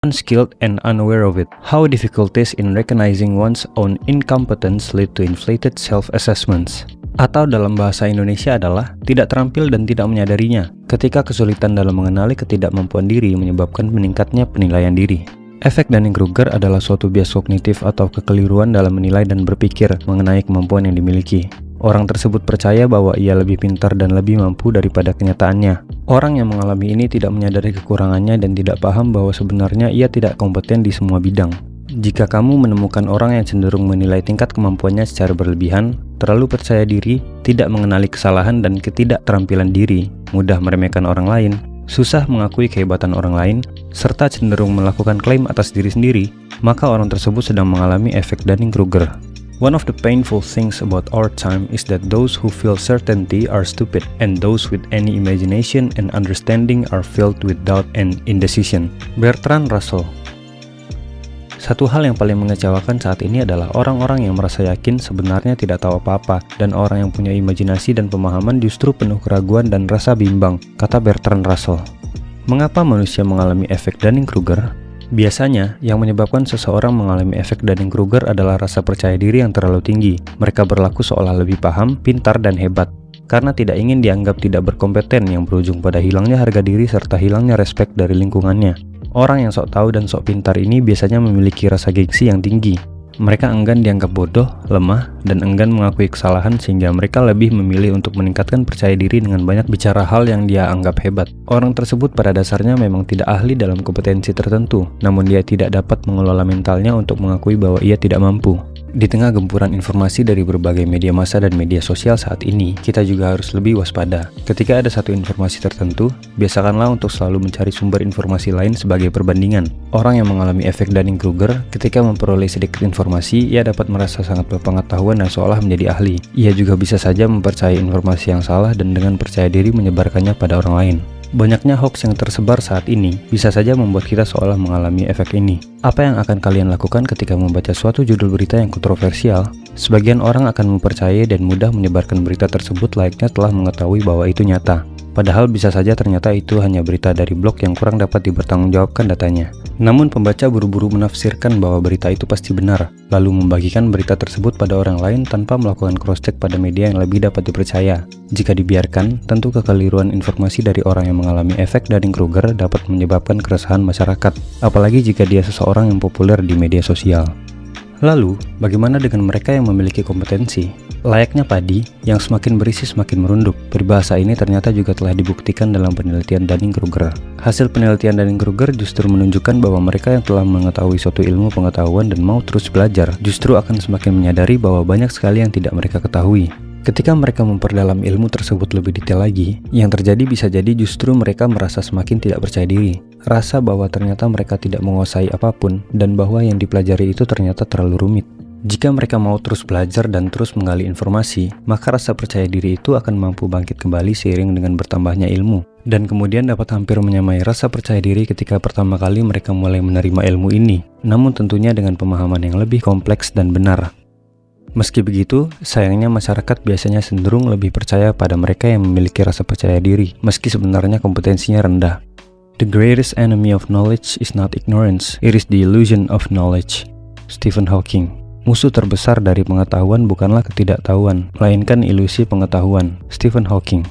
unskilled and unaware of it. How difficulties in recognizing one's own incompetence lead to inflated self-assessments. Atau dalam bahasa Indonesia adalah tidak terampil dan tidak menyadarinya, ketika kesulitan dalam mengenali ketidakmampuan diri menyebabkan meningkatnya penilaian diri. Efek Dunning-Kruger adalah suatu bias kognitif atau kekeliruan dalam menilai dan berpikir mengenai kemampuan yang dimiliki. Orang tersebut percaya bahwa ia lebih pintar dan lebih mampu daripada kenyataannya. Orang yang mengalami ini tidak menyadari kekurangannya dan tidak paham bahwa sebenarnya ia tidak kompeten di semua bidang. Jika kamu menemukan orang yang cenderung menilai tingkat kemampuannya secara berlebihan, terlalu percaya diri, tidak mengenali kesalahan dan ketidakterampilan diri, mudah meremehkan orang lain, susah mengakui kehebatan orang lain, serta cenderung melakukan klaim atas diri sendiri, maka orang tersebut sedang mengalami efek Dunning-Kruger. One of the painful things about our time is that those who feel certainty are stupid, and those with any imagination and understanding are filled with doubt and indecision. Bertrand Russell. Satu hal yang paling mengecewakan saat ini adalah orang-orang yang merasa yakin sebenarnya tidak tahu apa-apa, dan orang yang punya imajinasi dan pemahaman justru penuh keraguan dan rasa bimbang, kata Bertrand Russell. Mengapa manusia mengalami efek Dunning-Kruger? Biasanya, yang menyebabkan seseorang mengalami efek Dunning-Kruger adalah rasa percaya diri yang terlalu tinggi. Mereka berlaku seolah lebih paham, pintar, dan hebat, karena tidak ingin dianggap tidak berkompeten yang berujung pada hilangnya harga diri serta hilangnya respek dari lingkungannya. Orang yang sok tahu dan sok pintar ini biasanya memiliki rasa gengsi yang tinggi. Mereka enggan dianggap bodoh, lemah, dan enggan mengakui kesalahan sehingga mereka lebih memilih untuk meningkatkan percaya diri dengan banyak bicara hal yang dia anggap hebat. Orang tersebut pada dasarnya memang tidak ahli dalam kompetensi tertentu, namun dia tidak dapat mengelola mentalnya untuk mengakui bahwa ia tidak mampu. Di tengah gempuran informasi dari berbagai media massa dan media sosial saat ini, kita juga harus lebih waspada. Ketika ada satu informasi tertentu, biasakanlah untuk selalu mencari sumber informasi lain sebagai perbandingan. Orang yang mengalami efek Dunning-Kruger, ketika memperoleh sedikit informasi, ia dapat merasa sangat berpengetahuan dan seolah menjadi ahli. Ia juga bisa saja mempercayai informasi yang salah dan dengan percaya diri menyebarkannya pada orang lain. Banyaknya hoax yang tersebar saat ini bisa saja membuat kita seolah mengalami efek ini. Apa yang akan kalian lakukan ketika membaca suatu judul berita yang kontroversial? Sebagian orang akan mempercayai dan mudah menyebarkan berita tersebut layaknya telah mengetahui bahwa itu nyata. Padahal bisa saja ternyata itu hanya berita dari blog yang kurang dapat dipertanggungjawabkan datanya. Namun pembaca buru-buru menafsirkan bahwa berita itu pasti benar, lalu membagikan berita tersebut pada orang lain tanpa melakukan cross-check pada media yang lebih dapat dipercaya. Jika dibiarkan, tentu kekeliruan informasi dari orang yang mengalami efek Dunning-Kruger dapat menyebabkan keresahan masyarakat, apalagi jika dia seseorang yang populer di media sosial. Lalu, bagaimana dengan mereka yang memiliki kompetensi? Layaknya padi, yang semakin berisi semakin merunduk. Peribahasa ini ternyata juga telah dibuktikan dalam penelitian Dunning-Kruger. Hasil penelitian Dunning-Kruger justru menunjukkan bahwa mereka yang telah mengetahui suatu ilmu pengetahuan dan mau terus belajar, justru akan semakin menyadari bahwa banyak sekali yang tidak mereka ketahui. Ketika mereka memperdalam ilmu tersebut lebih detail lagi, yang terjadi bisa jadi justru mereka merasa semakin tidak percaya diri. Rasa bahwa ternyata mereka tidak menguasai apapun, dan bahwa yang dipelajari itu ternyata terlalu rumit. Jika mereka mau terus belajar dan terus menggali informasi, maka rasa percaya diri itu akan mampu bangkit kembali seiring dengan bertambahnya ilmu. Dan kemudian dapat hampir menyamai rasa percaya diri ketika pertama kali mereka mulai menerima ilmu ini, namun tentunya dengan pemahaman yang lebih kompleks dan benar. Meski begitu, sayangnya masyarakat biasanya cenderung lebih percaya pada mereka yang memiliki rasa percaya diri, meski sebenarnya kompetensinya rendah. The greatest enemy of knowledge is not ignorance, it is the illusion of knowledge. Stephen Hawking. Musuh terbesar dari pengetahuan bukanlah ketidaktahuan, melainkan ilusi pengetahuan. Stephen Hawking.